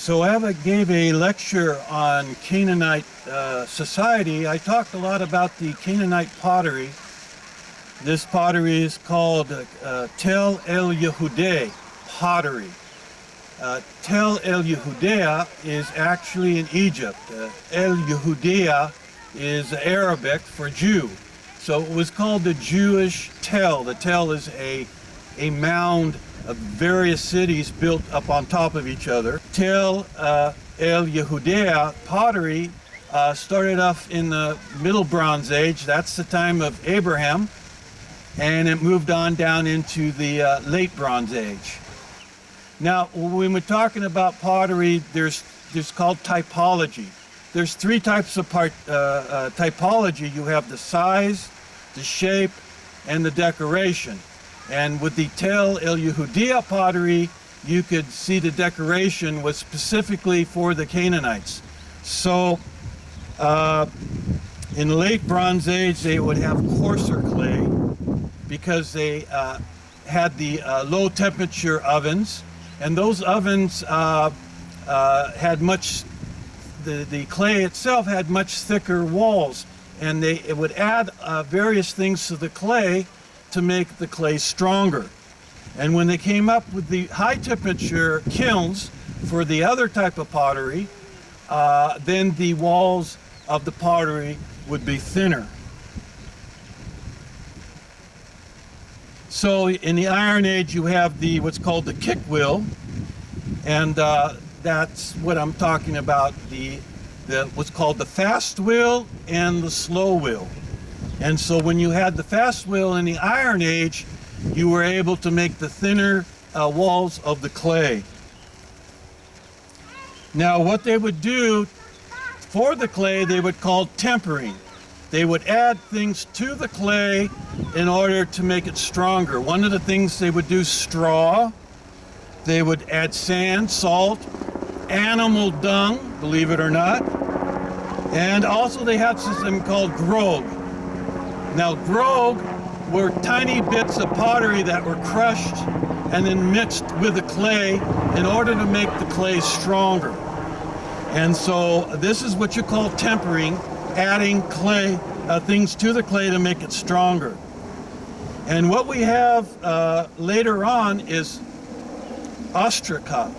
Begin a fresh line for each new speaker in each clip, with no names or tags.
So I gave a lecture on Canaanite society. I talked a lot about the Canaanite pottery. This pottery is called Tel El Yehudeh pottery. Tel El Yehudea is actually in Egypt. El Yehudea is Arabic for Jew. So it was called the Jewish Tel. The Tel is a mound of various cities built up on top of each other. Tel El Yehudea pottery started off in the Middle Bronze Age. That's the time of Abraham. And it moved on down into the Late Bronze Age. Now, when we're talking about pottery, there's called typology. There's three types of typology. You have the size, the shape, and the decoration. And with the Tel El Yehudea pottery, you could see the decoration was specifically for the Canaanites. So, in the Late Bronze Age, they would have coarser clay because they had the low temperature ovens. And those ovens had the clay itself had much thicker walls, and it would add various things to the clay to make the clay stronger. And when they came up with the high temperature kilns for the other type of pottery, then the walls of the pottery would be thinner. So in the Iron Age, you have what's called the kick wheel, and that's what I'm talking about, what's called the fast wheel and the slow wheel. And so when you had the fast wheel in the Iron Age, you were able to make the thinner walls of the clay. Now what they would do for the clay, they would call tempering. They would add things to the clay in order to make it stronger. One of the things they would do, straw. They would add sand, salt, animal dung, believe it or not. And also they had something called grog. Now grog were tiny bits of pottery that were crushed and then mixed with the clay in order to make the clay stronger. And so this is what you call tempering, adding clay, things to the clay to make it stronger. And what we have later on is ostraca.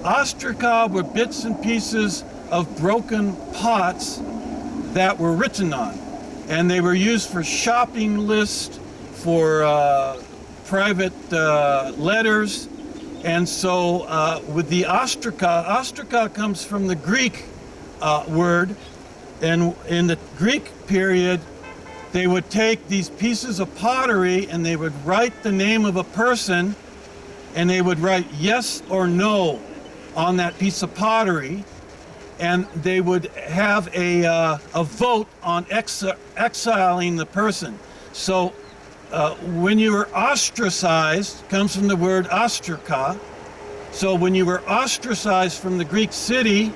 Ostraca were bits and pieces of broken pots that were written on. And they were used for shopping lists, for private letters. And so with the ostraca comes from the Greek word. And in the Greek period, they would take these pieces of pottery and they would write the name of a person, and they would write yes or no on that piece of pottery, and they would have a vote on exiling the person. So when you were ostracized, comes from the word ostraca. So when you were ostracized from the Greek city,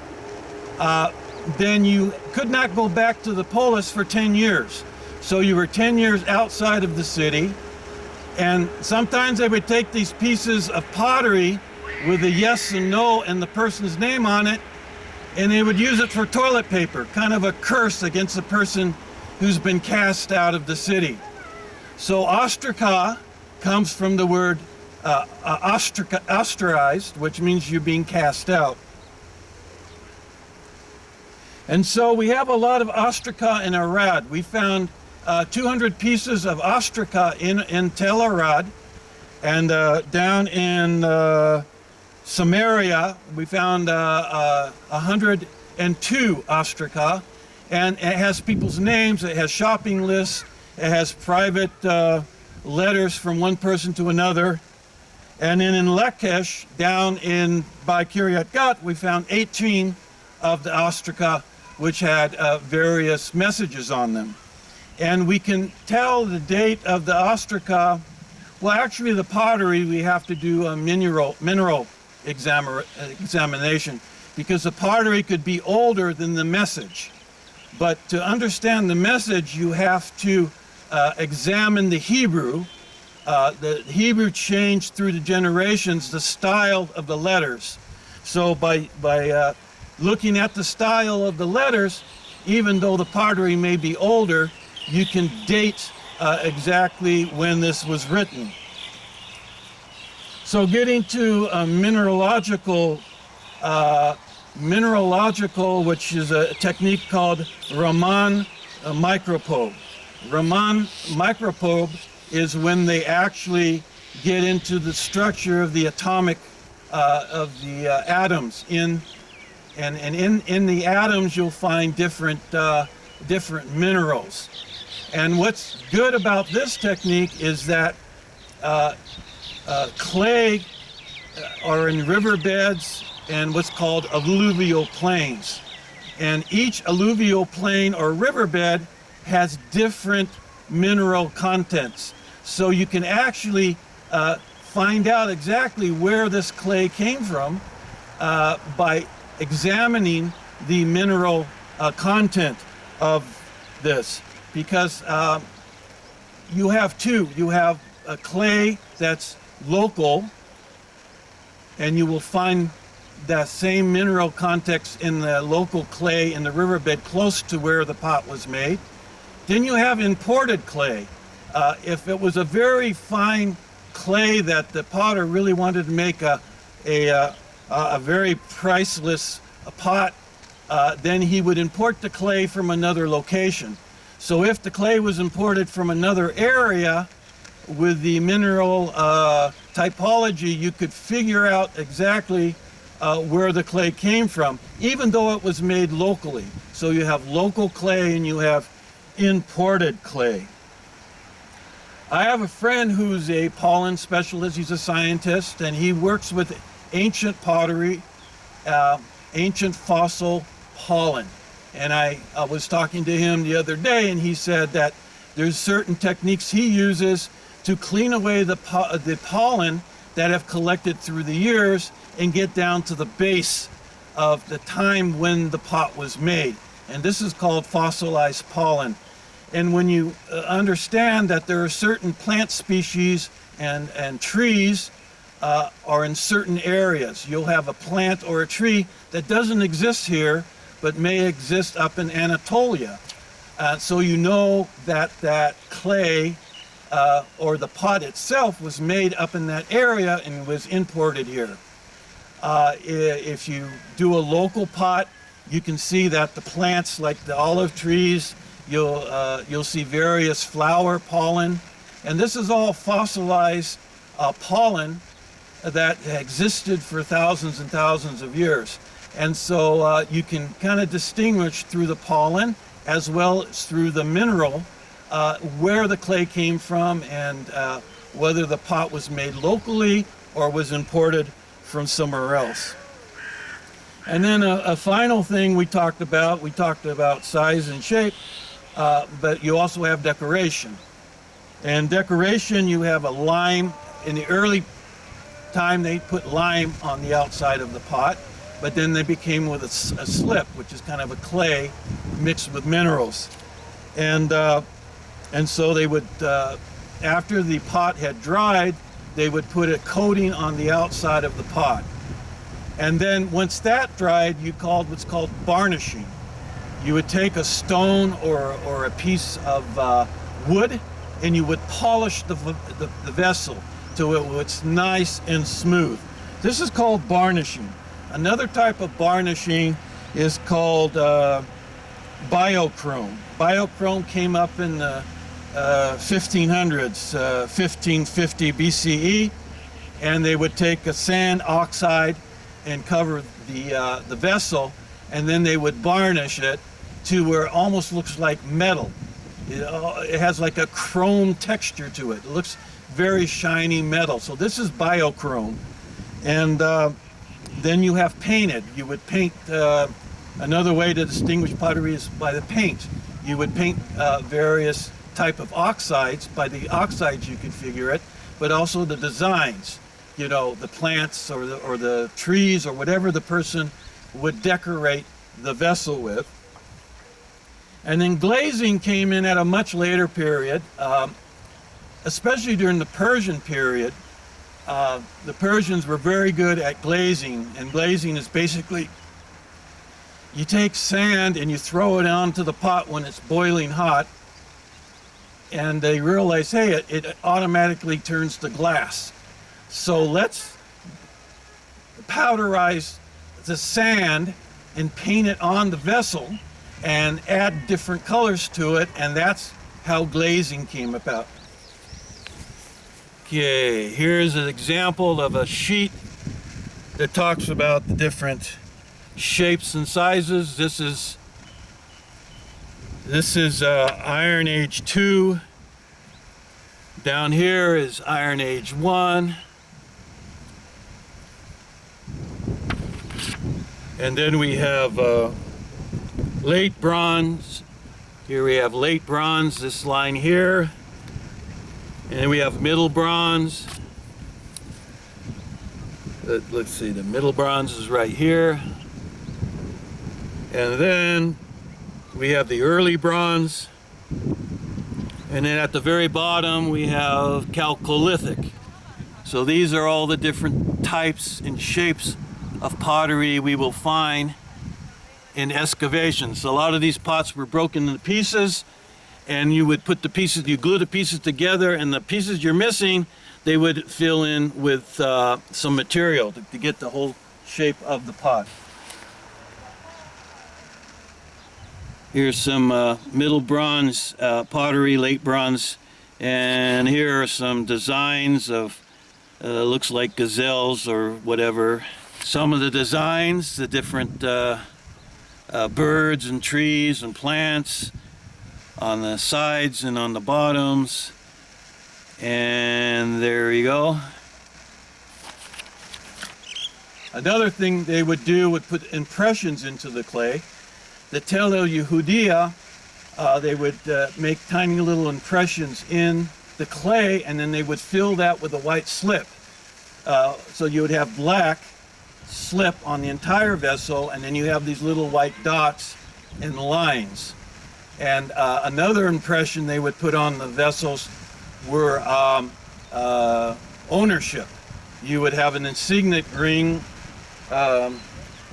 then you could not go back to the polis for 10 years. So you were 10 years outside of the city. And sometimes they would take these pieces of pottery with a yes and no and the person's name on it, and they would use it for toilet paper, kind of a curse against the person who's been cast out of the city. So ostraca comes from the word ostracized, which means you're being cast out. And so we have a lot of ostraca in Arad. We found 200 pieces of ostraca in Tel Arad, and down in Samaria we found 102 ostraca, and it has people's names, it has shopping lists, it has private letters from one person to another. And then in Lachish, down by Kiryat Gat, we found 18 of the ostraca, which had various messages on them. And we can tell the date of the ostraca. Well, actually the pottery, we have to do a mineral examination, because the pottery could be older than the message. But to understand the message, you have to examine the Hebrew. The Hebrew changed through the generations, the style of the letters. So by looking at the style of the letters, even though the pottery may be older, you can date exactly when this was written. So getting to mineralogical, which is a technique called Raman microprobe. Raman microprobe is when they actually get into the structure of the atomic of the atoms in the atoms you'll find different minerals. And what's good about this technique is that clay are in riverbeds and what's called alluvial plains. And each alluvial plain or riverbed has different mineral contents. So you can actually find out exactly where this clay came from by examining the mineral content of this. Because you have two. You have a clay that's local, and you will find that same mineral context in the local clay in the riverbed close to where the pot was made. Then you have imported clay. If it was a very fine clay that the potter really wanted to make a very priceless pot, then he would import the clay from another location. So if the clay was imported from another area, with the mineral typology, you could figure out exactly where the clay came from, even though it was made locally. So you have local clay and you have imported clay. I have a friend who's a pollen specialist. He's a scientist, and he works with ancient pottery, ancient fossil pollen. And I was talking to him the other day, and he said that there's certain techniques he uses to clean away the pollen that have collected through the years and get down to the base of the time when the pot was made. And this is called fossilized pollen. And when you understand that there are certain plant species and trees are in certain areas. You'll have a plant or a tree that doesn't exist here, but may exist up in Anatolia. So you know that that clay or the pot itself was made up in that area and was imported here. If you do a local pot, you can see that the plants, like the olive trees, you'll see various flower pollen, and this is all fossilized pollen that existed for thousands and thousands of years. And so you can kind of distinguish through the pollen as well as through the mineral where the clay came from and whether the pot was made locally or was imported from somewhere else. And then a final thing we talked about size and shape, but you also have decoration. And decoration, you have a lime. In the early time, they put lime on the outside of the pot, but then they became with a slip, which is kind of a clay mixed with minerals. And so they would, after the pot had dried, they would put a coating on the outside of the pot. And then once that dried, you called what's called burnishing. You would take a stone or a piece of wood, and you would polish the vessel till it's nice and smooth. This is called burnishing. Another type of burnishing is called Bichrome. Bichrome came up in the 1500s, 1550 BCE, and they would take a sand oxide and cover the vessel, and then they would varnish it to where it almost looks like metal. It has like a chrome texture to it. It looks very shiny metal. So this is Bichrome. And then you have painted. You would paint, another way to distinguish pottery is by the paint. You would paint various type of oxides. By the oxides you could figure it, but also the designs. You know, the plants or the trees or whatever the person would decorate the vessel with. And then glazing came in at a much later period, especially during the Persian period. the Persians were very good at glazing, and glazing is basically you take sand and you throw it onto the pot when it's boiling hot, and they realize, hey, it automatically turns to glass. So let's powderize the sand and paint it on the vessel and add different colors to it, and that's how glazing came about. Okay, here's an example of a sheet that talks about the different shapes and sizes. This is Iron Age 2. Down here is Iron Age 1. And then we have late bronze. Here we have late bronze, this line here. And then we have middle bronze. Let's see, the middle bronze is right here. And then we have the early bronze. And then at the very bottom we have Chalcolithic. So these are all the different types and shapes of pottery we will find in excavations. So a lot of these pots were broken into pieces, and you would put the pieces, you glue the pieces together, and the pieces you're missing, they would fill in with some material to get the whole shape of the pot. Here's some middle bronze pottery, late bronze, and here are some designs of looks like gazelles or whatever. Some of the designs, the different birds and trees and plants on the sides and on the bottoms. And there you go. Another thing they would do would put impressions into the clay. The Tel El Yehudia, they would make tiny little impressions in the clay, and then they would fill that with a white slip. So you would have black slip on the entire vessel, and then you have these little white dots and lines. And another impression they would put on the vessels were ownership. You would have an insignia ring, and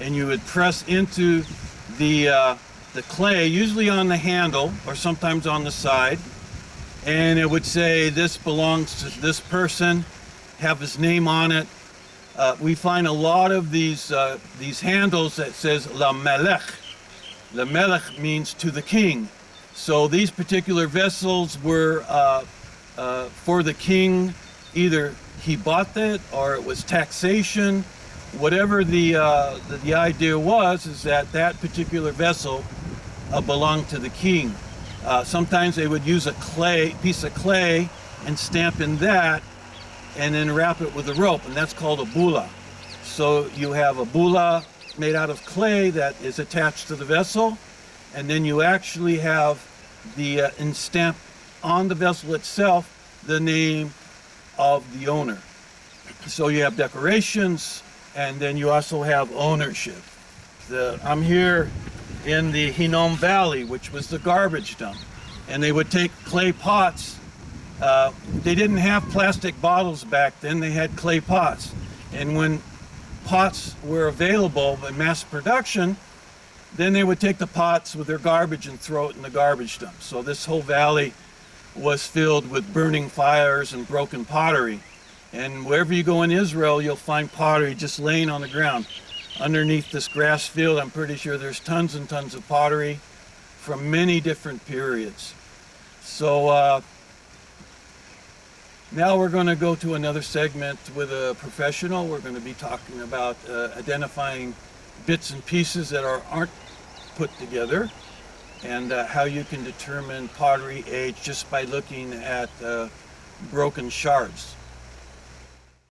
you would press into the clay, usually on the handle or sometimes on the side, and it would say this belongs to this person, have his name on it. We find a lot of these handles that says La Melech. La Melech means to the king. So these particular vessels were for the king. Either he bought it or it was taxation. Whatever the idea was, is that that particular vessel belonged to the king. Sometimes they would use a piece of clay and stamp in that, and then wrap it with a rope, and that's called a bula. So you have a bula made out of clay that is attached to the vessel, and then you actually have the stamp on the vessel itself the name of the owner. So you have decorations, and then you also have ownership. I'm here in the Hinnom Valley, which was the garbage dump, and they would take clay pots. They didn't have plastic bottles back then, they had clay pots. And when pots were available in mass production, then they would take the pots with their garbage and throw it in the garbage dump. So this whole valley was filled with burning fires and broken pottery. And wherever you go in Israel, you'll find pottery just laying on the ground. Underneath this grass field, I'm pretty sure there's tons and tons of pottery from many different periods. So now we're going to go to another segment with a professional. We're going to be talking about identifying bits and pieces that aren't put together, and how you can determine pottery age just by looking at broken shards.